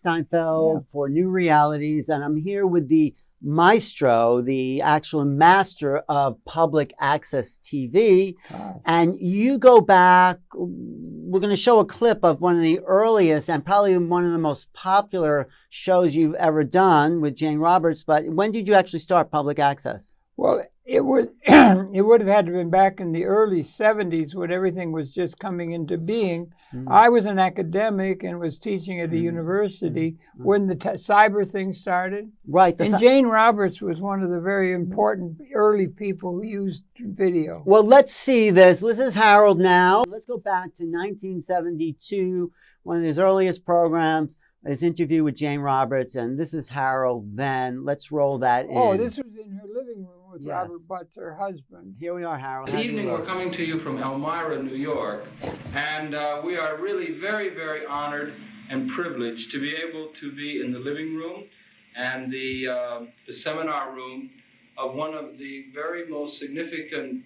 Steinfeld for New Realities, and I'm here with the maestro, the actual master of public access TV. And you go back, we're going to show a clip of one of the earliest and probably one of the most popular shows you've ever done with Jane Roberts. But when did you actually start public access? Well, it would it would have had to have been back in the early 70s when everything was just coming into being. I was an academic and was teaching at a university when the cyber thing started. Right. And Jane Roberts was one of the very important early people who used video. Well, let's see this. This is Harold now. Let's go back to 1972, one of his earliest programs, his interview with Jane Roberts, and this is Harold then. Let's roll that in. Oh, this was in her living room with Robert Butts, her husband. Here we are, Harold. This evening we're coming to you from Elmira, New York, and we are really very, very honored and privileged to be able to be in the living room and the seminar room of one of the very most significant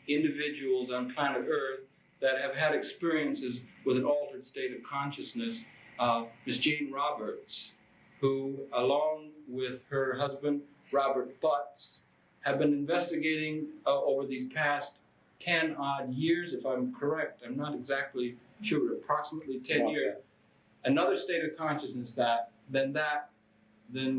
individuals on planet Earth that have had experiences with an altered state of consciousness. Ms. Jane Roberts, who, along with her husband, Robert Butts, have been investigating over these past 10-odd years, if I'm correct. I'm not exactly sure, but approximately 10 years. Another state of consciousness than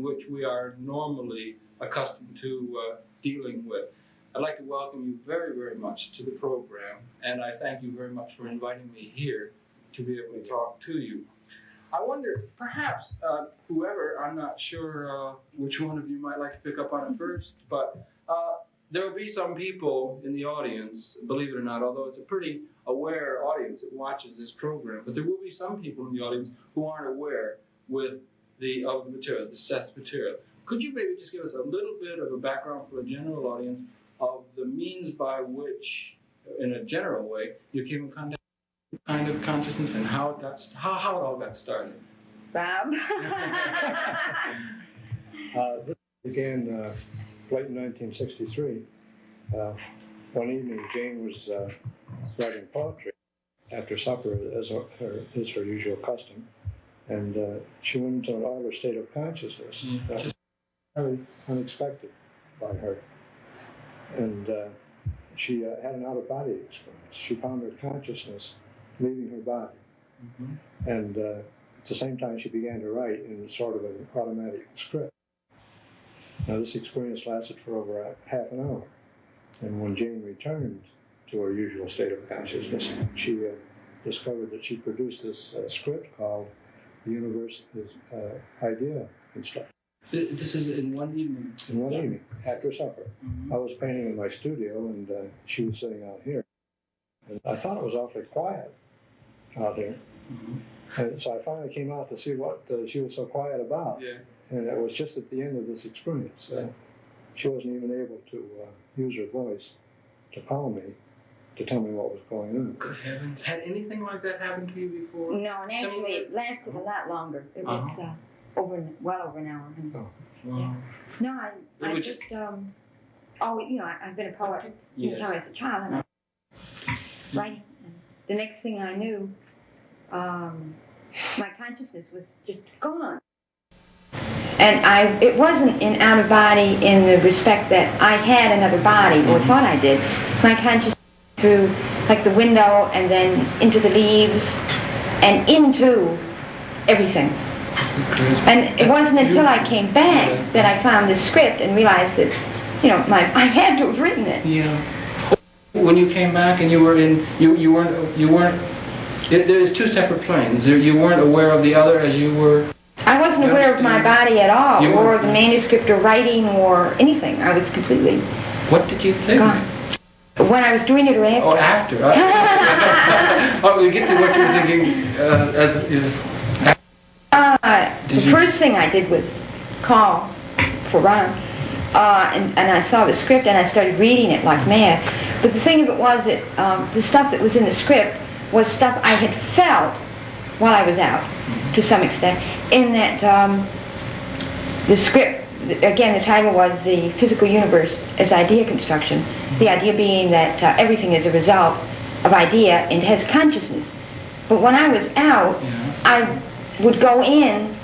which we are normally accustomed to dealing with. I'd like to welcome you very, very much to the program, and I thank you very much for inviting me here to be able to talk to you. I wonder, perhaps, whoever, I'm not sure which one of you might like to pick up on it first, but there will be some people in the audience, believe it or not, although it's a pretty aware audience that watches this program, but there will be some people in the audience who aren't aware of the material, the Seth material. Could you maybe just give us a little bit of a background for a general audience of the means by which, in a general way, you came in contact kind of consciousness and how it all got started? Bob? This began late in 1963. One evening, Jane was writing poetry after supper, as her usual custom, and she went into an altered state of consciousness. Just very unexpected by her. And she had an out-of-body experience. She found her consciousness leaving her body. And at the same time, she began to write in sort of an automatic script. Now, this experience lasted for over half an hour. And when Jane returned to her usual state of consciousness, she discovered that she produced this script called The Universe is Idea Construction. This is in one evening? In one evening, after supper. I was painting in my studio, and she was sitting out here. And I thought it was awfully quiet out there. And so I finally came out to see what she was so quiet about. And it was just at the end of this experience. She wasn't even able to use her voice to call me, to tell me what was going on. Good heavens. Had anything like that happened to you before? No, and actually it lasted a lot longer. It was well over an hour. Oh, wow. No, I just, I've been a poet since I was a child. And writing. The next thing I knew, my consciousness was just gone. And it wasn't an out of body in the respect that I had another body or thought I did. My consciousness through like the window and then into the leaves and into everything. And it wasn't until I came back that I found the script and realized that, I had to have written it. Yeah. When you came back and you were in, you weren't. There's two separate planes. You weren't aware of the other as you were. I wasn't aware of my body at all, or the manuscript or writing or anything. I was completely. What did you think? Gone. When I was doing it or after? Oh, after. Oh, you get to what you were thinking the first thing I did was call for Ron, and I saw the script and I started reading it like mad. But the thing of it was that the stuff that was in the script was stuff I had felt while I was out, to some extent, in that the script, again, the title was The Physical Universe as Idea Construction, the idea being that everything is a result of idea and has consciousness. But when I was out, would go in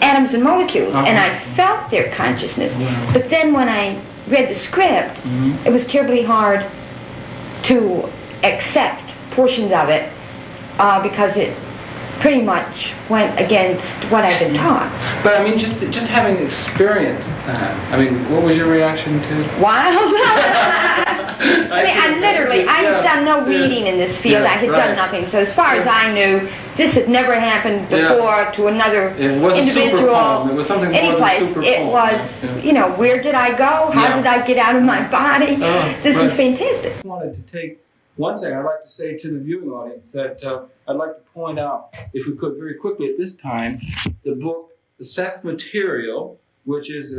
atoms and molecules, and I felt their consciousness. But then when I read the script, it was terribly hard to accept portions of it because it pretty much went against what I've been taught. But I mean, just having experienced that, I mean, what was your reaction to? Wild. I mean, I had done no reading in this field. I had done nothing. So as far as I knew, this had never happened before to another individual. It was something more anyplace. than super It was, you know, where did I go? How did I get out of my body? This is fantastic. I wanted to take one thing I'd like to say to the viewing audience that I'd like to point out, if we could very quickly at this time, the book, The Seth Material, which is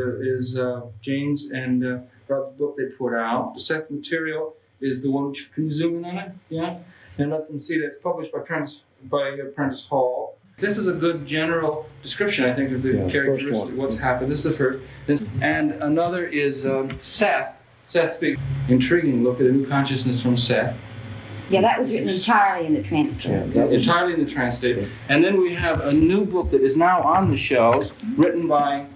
Jane's and Rob's book they put out. The Seth Material is the one which, can you zoom in on it? Yeah? And let them see that it's published by Prentice Hall. This is a good general description, I think, of the characteristics of what's happened. This is the first. And another is Seth. Seth's big, intriguing look at a new consciousess from Seth. Yeah, that was written entirely in the translate. Entirely in the translate. And then we have a new book that is now on the shelves, written by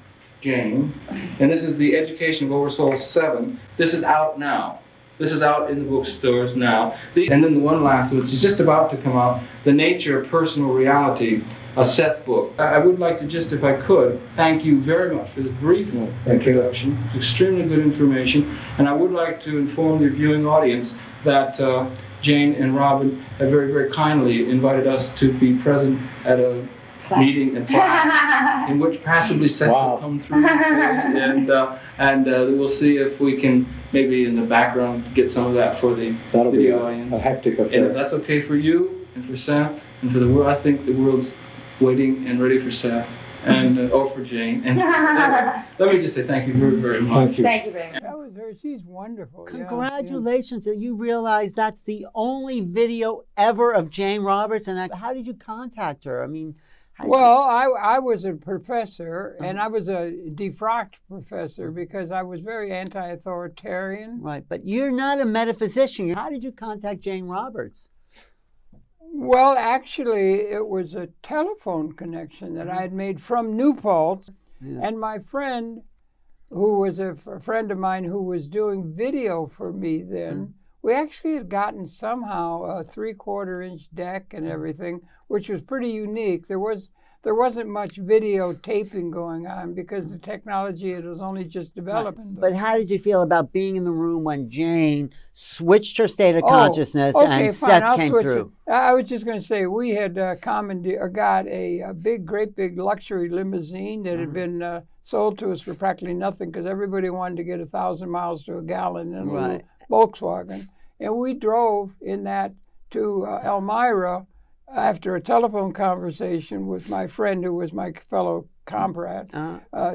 Jane. And this is The Education of Oversoul 7. This is out now. This is out in the bookstores now. And then the one last, which is just about to come out, The Nature of Personal Reality, a Seth book. I would like to just, if I could, thank you very much for this brief introduction. Extremely good information. And I would like to inform the viewing audience that Jane and Robin have very, very kindly invited us to be present at a meeting in class in which possibly Seth will come through. And we'll see if we can maybe in the background get some of that for the video audience. A hectic affair. And if that's okay for you and for Seth and for the world, I think the world's waiting and ready for Seth and for Jane. And anyway, let me just say thank you very, very much. Thank you very much. That was her. She's wonderful. Congratulations that you realize that's the only video ever of Jane Roberts. And how did you contact her? I mean, well, I was a professor, and I was a defrocked professor because I was very anti-authoritarian. Right, but you're not a metaphysician. How did you contact Jane Roberts? Well, actually, it was a telephone connection that I had made from New Paltz, and my friend, who was a friend of mine who was doing video for me then, we actually had gotten somehow a 3/4-inch deck and everything, which was pretty unique. There wasn't much videotaping going on because the technology was only just developing. But how did you feel about being in the room when Jane switched her state of consciousness and Seth came through? I was just going to say we had got a great big luxury limousine that had been sold to us for practically nothing because everybody wanted to get 1,000 miles to a gallon in a little Volkswagen. And we drove in that to Elmira after a telephone conversation with my friend who was my fellow comrade,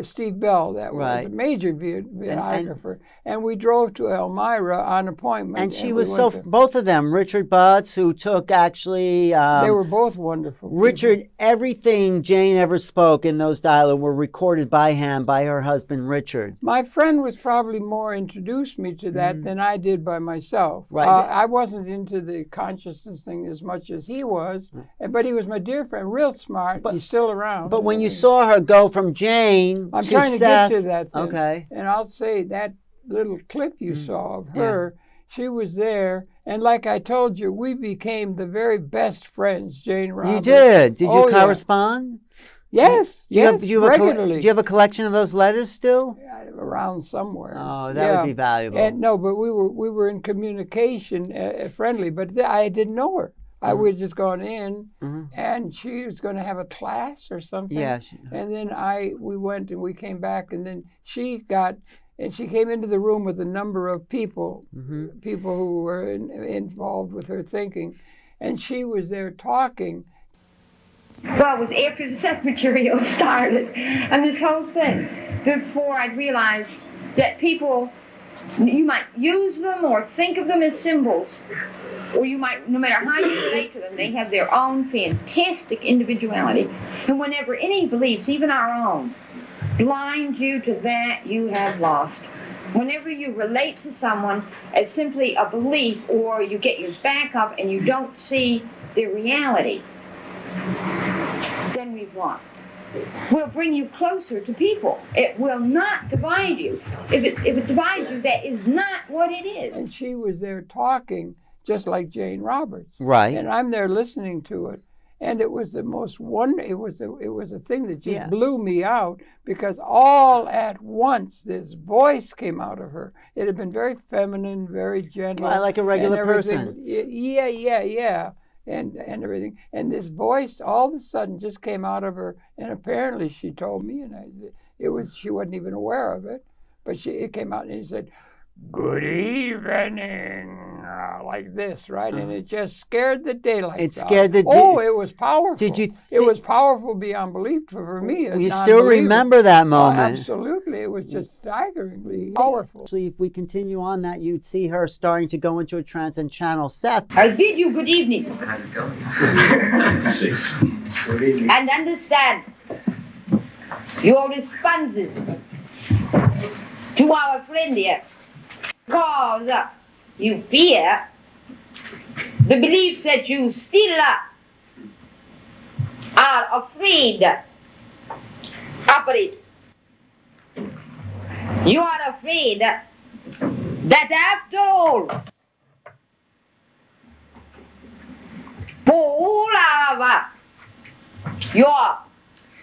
Steve Bell, that was a major videographer. And we drove to Elmira on appointment. And she was both of them, Richard Butts, who took actually... they were both wonderful Richard, people. Everything Jane ever spoke in those dialogues were recorded by hand, by her husband, Richard. My friend was probably more introduced me to that than I did by myself. Right. I wasn't into the consciousness thing as much as he was, but he was my dear friend, real smart. He's still around. But when you saw her go from Jane I'm to trying Seth, to get to that thing. Okay. And I'll say that little clip you saw of her, she was there, and like I told you, we became the very best friends, Jane Roberts. You did? Did you correspond? Yes, regularly. Do you have a collection of those letters still? Around somewhere. Oh, that would be valuable. And no, but we were in communication, friendly, but I didn't know her. I would just gone in, and she was going to have a class or something. Yeah. And then we went and we came back, and then she came into the room with a number of people, people who were involved with her thinking, and she was there talking. Well, it was after the Seth Material started, and this whole thing, before I'd realized that people, you might use them or think of them as symbols, or you might, no matter how you relate to them, they have their own fantastic individuality. And whenever any beliefs, even our own, blind you to that, you have lost. Whenever you relate to someone as simply a belief, or you get your back up and you don't see their reality, then we we want will bring you closer to people. It will not divide you. If it divides you, that is not what it is. And she was there talking just like Jane Roberts. Right. And I'm there listening to it. And it was the most it was a thing that just blew me out, because all at once this voice came out of her. It had been very feminine, very gentle. Well, like a regular person. Yeah. And everything. And this voice all of a sudden just came out of her, and apparently she told me, and she wasn't even aware of it, but it came out and she said, "Good evening," like this, right? And it just scared the daylights out. It was powerful. It was powerful beyond belief for me. You still remember that moment? Absolutely. It was just staggeringly powerful. Actually, if we continue on that, you'd see her starting to go into a transcend channel. Seth. I'll bid you good evening. How's it going? Good evening. And understand your responses to our friend here. Because you fear the beliefs that you still are afraid operate. You are afraid that after all, for all of your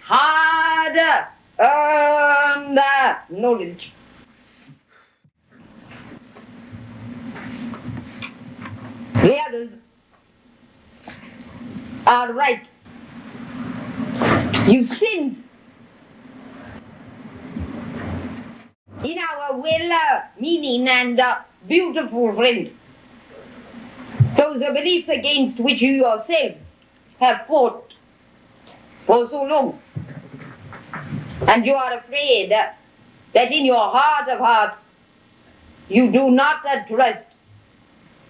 hard-earned knowledge, the others are right. You sin in our well-meaning and beautiful friend. Those are beliefs against which you yourselves have fought for so long. And you are afraid that in your heart of hearts you do not trust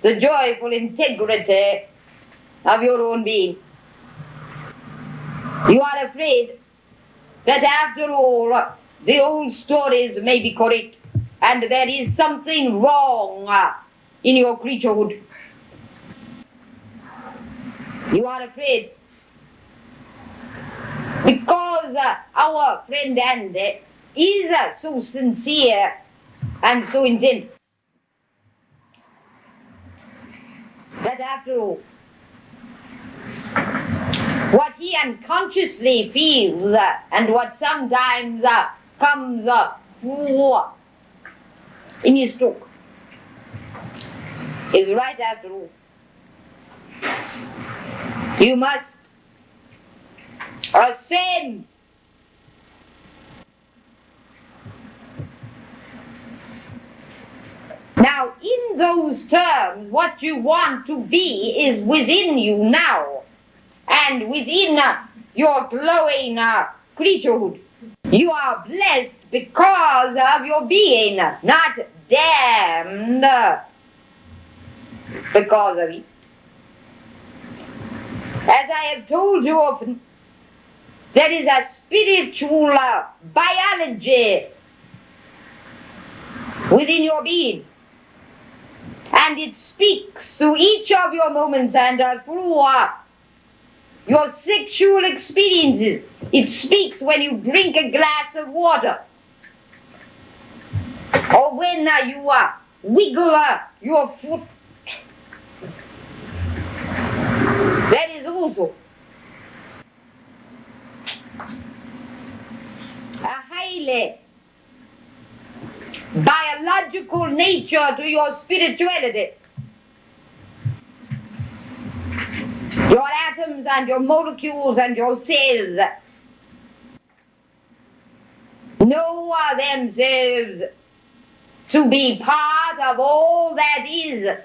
the joyful integrity of your own being. You are afraid that after all, the old stories may be correct, and there is something wrong in your creaturehood. You are afraid because our friend Andy is so sincere and so intent, that after all, what he unconsciously feels and what sometimes comes through in his talk is right after all. You must ascend now. In those terms, what you want to be is within you now, and within your glowing creaturehood. You are blessed because of your being, not damned because of it. As I have told you often, there is a spiritual biology within your being, and it speaks through each of your moments and through your sexual experiences. It speaks when you drink a glass of water, or when you wiggle your foot. That is also a highly biological nature to your spirituality. Your atoms and your molecules and your cells know themselves to be part of all that is.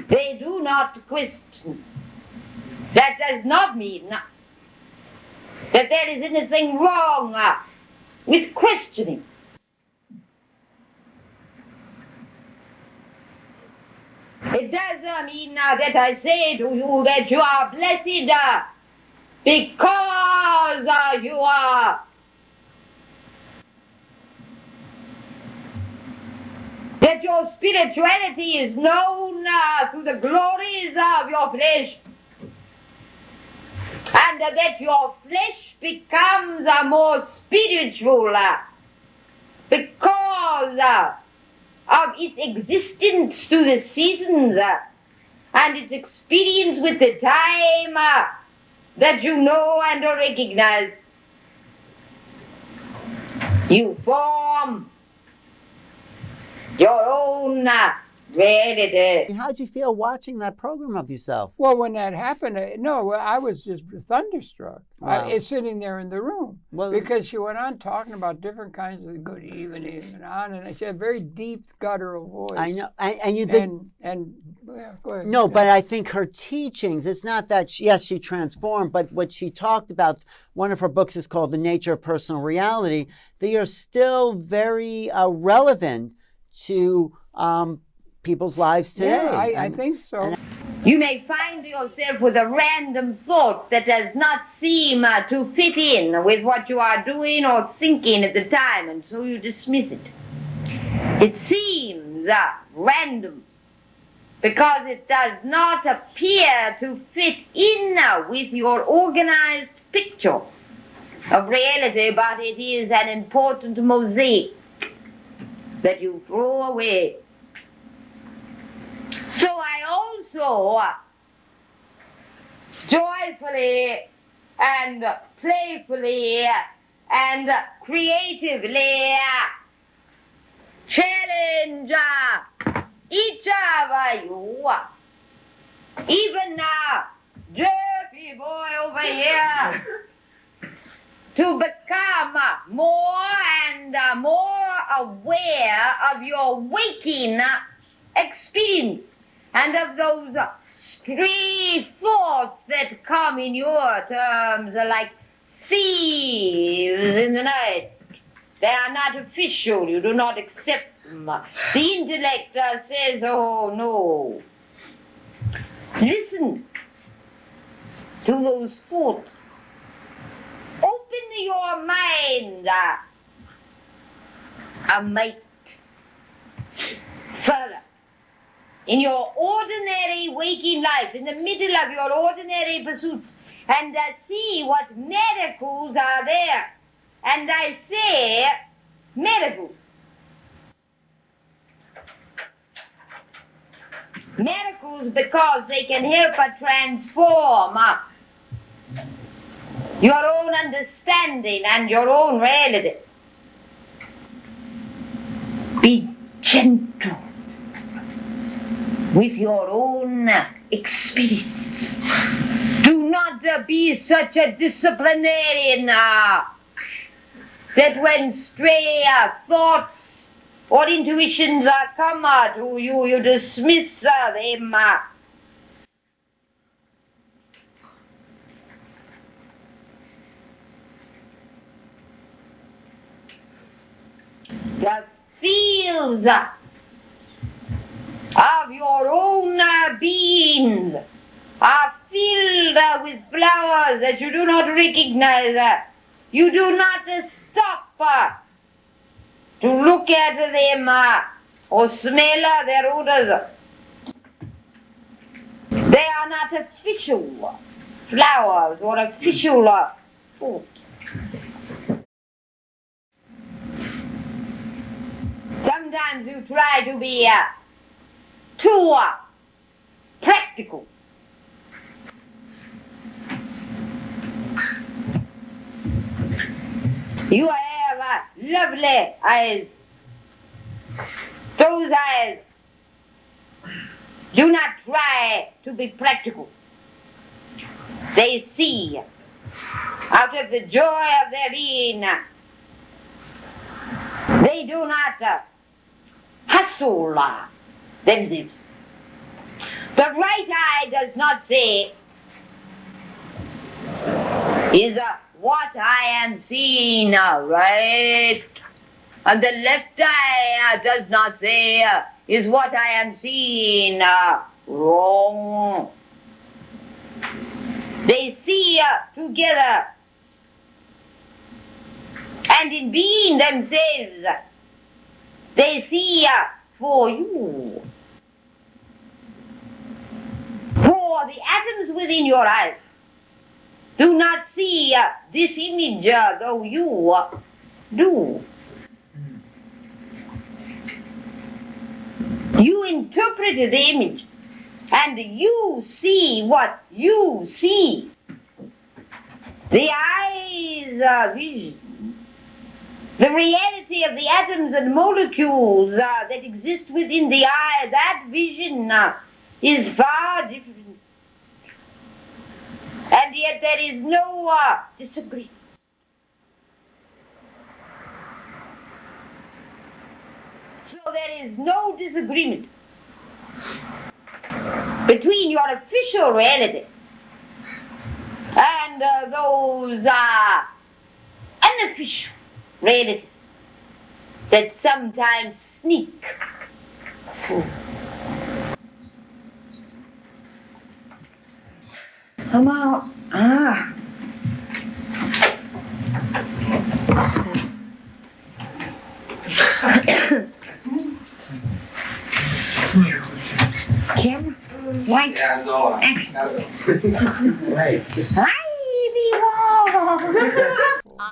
They do not question. That does not mean that there is anything wrong with questioning. It does mean that I say to you that you are blessed because you are. There that your spirituality is known through the glories of your flesh, and that your flesh becomes more spiritual because of its existence through the seasons and its experience with the time that you know and recognize. You form your own reality. How'd you feel watching that program of yourself? Well, when that happened, I was just thunderstruck. Wow. It's sitting there in the room. Well, because she went on talking about different kinds of good evening and on, and she had a very deep, guttural voice. I know, and you did. Yeah, go ahead. No, Yeah. but I think her teachings, it's not that, yes, she transformed, but what she talked about, one of her books is called The Nature of Personal Reality. They are still very relevant to people's lives today. Yeah, I think so. You may find yourself with a random thought that does not seem to fit in with what you are doing or thinking at the time, and so you dismiss it. It seems random because it does not appear to fit in with your organized picture of reality, but it is an important mosaic that you throw away. So I also joyfully and playfully and creatively challenge each of you, even Jerky boy over here, to become more and more aware of your waking experience and of those stray thoughts that come in your terms like thieves in the night. They are not official. You do not accept them. The intellect says, oh no. Listen to those thoughts. Open your mind a mite further. In your ordinary waking life, in the middle of your ordinary pursuits, and see what miracles are there. And I say miracles. Miracles because they can help transform your own understanding and your own reality. Be gentle with your own experience. Do not be such a disciplinarian that when stray thoughts or intuitions come to you, you dismiss them. The fields of your own beings are filled with flowers that you do not recognize. You do not stop to look at them or smell their odors. They are not official flowers or official fruit. Sometimes you try to be too practical. You have lovely eyes. Those eyes do not try to be practical. They see out of the joy of their being. They do not hustle themselves. The right eye does not say, is what I am seeing right? And the left eye does not say, is what I am seeing wrong? They see together, and in being themselves, they see for you. For the atoms within your eyes do not see this image, though you do. You interpreted the image, and you see what you see. The eyes vision. The reality of the atoms and molecules that exist within the eye, that vision is far different. And yet there is no disagreement. So there is no disagreement between your official reality and those unofficial realities that sometimes sneak through. Come on. Camera? Light? Yeah, it's all right.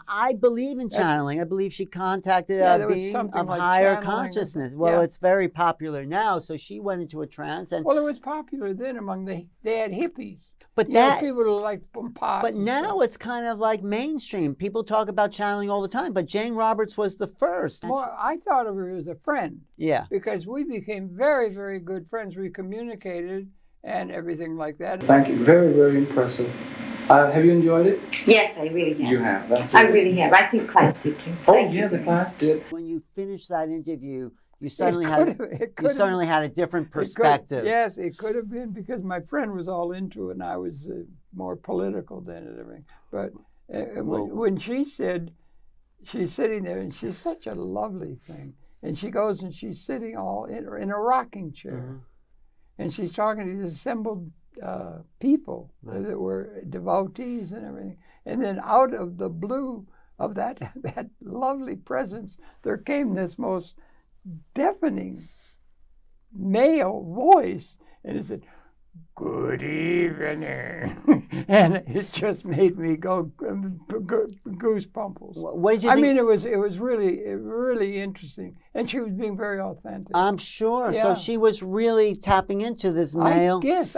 I believe in channeling. I believe she contacted Yeah, a there was being something of like higher channeling or consciousness. something. Well, Yeah. it's very popular now. So she went into a trance, and Well, it was popular then among they had hippies. but You know, that. people who like pot. But and now stuff. it's kind of like mainstream. People talk about channeling all the time, but Jane Roberts was the first. More, I thought of her as a friend Yeah. because we became very, very good friends. We communicated and everything like that. Thank you. Very, very impressive. Have you enjoyed it? Yes, I really have. You have. That's I really have. I think class did too. Oh, Thank yeah, you. the class did. When you finished that interview, you It suddenly could've- suddenly had a different it could- perspective. Yes, it could have been because my friend was all into it and I was more political then and everything. But when she said, she's sitting there and she's such a lovely thing. And she goes and she's sitting all in a rocking chair. And she's talking to these assembled people that were devotees and everything. And then out of the blue of that lovely presence, there came this most deafening male voice. And it said, "Good evening." And it just made me go goosebumples. What did you I think? mean, it was really interesting. And she was being very authentic. I'm sure. Yeah. So she was really tapping into this male. I guess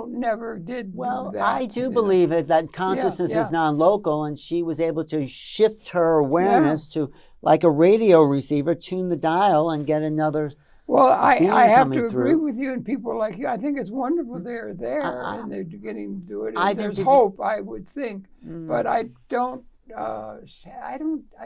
never did. Well, do that, I do you know. believe it, that consciousness yeah. is non-local, and she was able to shift her awareness to, like a radio receiver, tune the dial and get another. Well, I being have coming to agree through. with you and people like you. I think it's wonderful they're there and they're getting to do it. And I've there's interviewed- hope, I would think, but I don't. I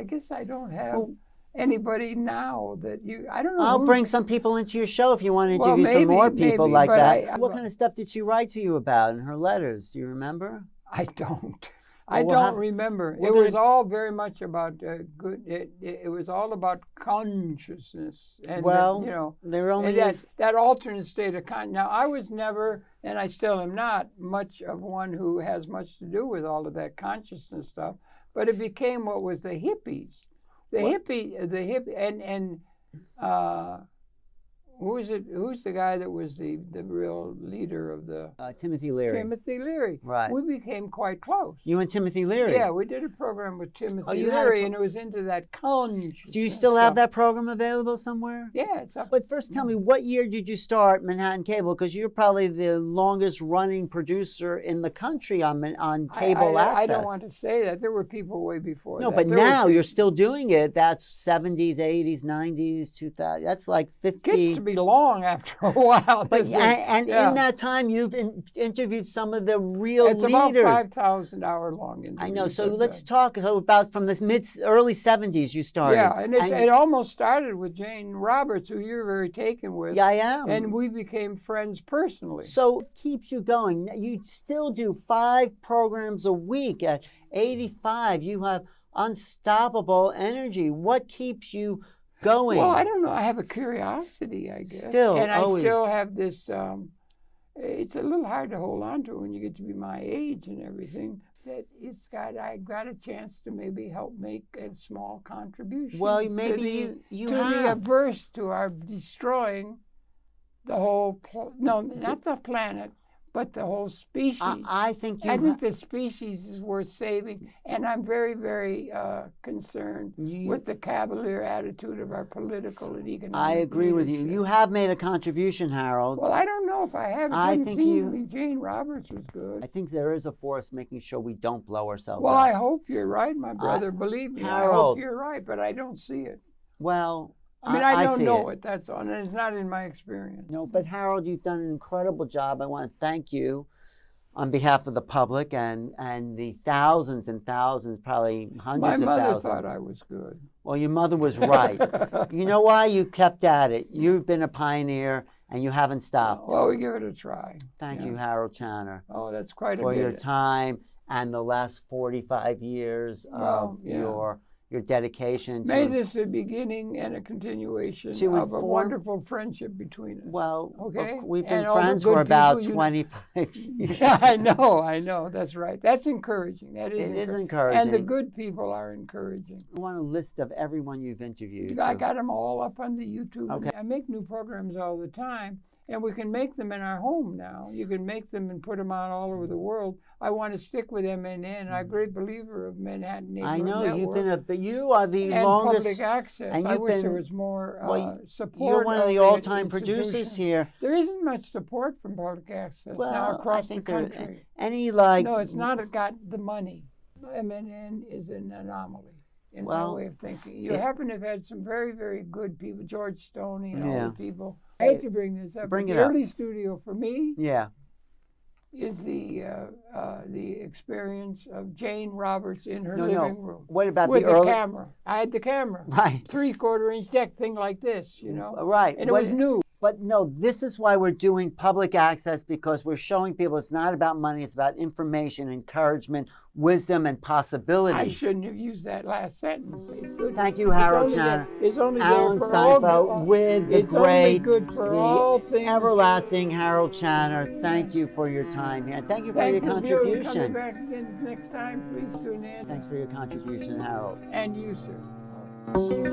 guess I don't have anybody now that you. I don't know. I'll who- bring some people into your show if you want to Well, interview some more maybe, people like but that. I- What kind of stuff did she write to you about in her letters? Do you remember? I don't. Well, I we'll don't have- remember. we're It was gonna- all very much about good. It was all about consciousness, and Well, you know, there only and is. that alternate state of con. Now, I was never, and I still am not, much of one who has much to do with all of that consciousness stuff. But it became what was the hippies, the hippie, and who is it? Who's the guy that was the real leader of the Timothy Leary. Timothy Leary? Right. We became quite close. You and Timothy Leary? Yeah, we did a program with Timothy you had a Leary, and it was into that consciousness. Do you still have stuff. that program available somewhere? Yeah, it's up. But first tell me, what year did you start Manhattan Cable? Because you're probably the longest running producer in the country on cable I access. don't want to say that. There were people way before No, that. but There were now people- you're still doing it. That's 70s, 80s, 90s, 2000. That's like 50. gets to be long after a while. But doesn't it? and Yeah. in that time, you've interviewed some of the real It's leaders. about 5,000 hour long. I know. interviews So of let's that. talk about from the early 70s you started. Yeah, and it almost started with Jane Roberts, who you're very taken with. Yeah, I am. And we became friends personally. So what keeps you going? You still do 5 programs a week. At 85, you have unstoppable energy. What keeps you going? Well, I don't know. I have a curiosity, I guess. Still, and I always. still have this it's a little hard to hold on to when you get to be my age and everything. That I got a chance to maybe help make a small contribution. Well, maybe you to have. the averse to our destroying the whole. Not the planet, but the whole species. I think I think the species is worth saving, and I'm very, very concerned with the cavalier attitude of our political and economic. I agree with you. leadership. You have made a contribution, Harold. Well, I don't know if I have. I Didn't think seem to me Jane Roberts was good. I think there is a force making sure we don't blow ourselves Well, up. I hope you're right, my brother. Believe me, I Harold. hope you're right, but I don't see it. Well, I mean, I don't see know it. That's all, and it's not in my experience. No, but Harold, you've done an incredible job. I want to thank you on behalf of the public and the thousands and thousands, probably hundreds of My mother thousands. thought I was good. Well, your mother was right. You know why? You kept at it. You've been a pioneer, and you haven't stopped. Well, we give it a try. Thank Yeah. you, Harold Channer, Oh, that's quite a for bit. your time and the last 45 years Well, of yeah. your dedication May to. this a beginning and a continuation To of a inform- wonderful friendship between us. Well, Okay. we've been And all the friends good for about people you- 25 years. Yeah, I know. That's right. That's encouraging. That is It is encouraging. encouraging. And the good people are encouraging. I want a list of everyone you've interviewed. I so- got them all up on the YouTube. Okay. I make new programs all the time, and we can make them in our home now. You can make them and put them out all over the world. I want to stick with MNN. I'm a great believer of Manhattan Neighborhood I know Network. but you are the and longest. public access. and I you've wish there been- was more well, support. You're one of the of all-time producers institution. here. There isn't much support from public access Well, now I across think the country. any like. No, it's not got the money. MNN is an anomaly in my Well, way of thinking. You it- happen to have had some very, very good people, George Stoney and Yeah. all the people. I hate to bring this up. Bring but it the up. early studio for me Yeah. is the experience of Jane Roberts in her No, living no. room What about with the the early? camera. I had the camera, Right. 3/4 inch deck thing like this, you know, Right. and it What- was new. But no, this is why we're doing public access, because we're showing people it's not about money, it's about information, encouragement, wisdom, and possibility. I shouldn't have used that last sentence. It's good. Thank you, Harold It's only Channer. there- It's only Alan there for all Steinfeld with the it's only great, good for the all things. everlasting Harold Channer. Thank you for your time here. Thank you for Thank your you, Bill. Coming contribution. back again next time. Please tune in. Thanks for your contribution, Harold. And you, sir.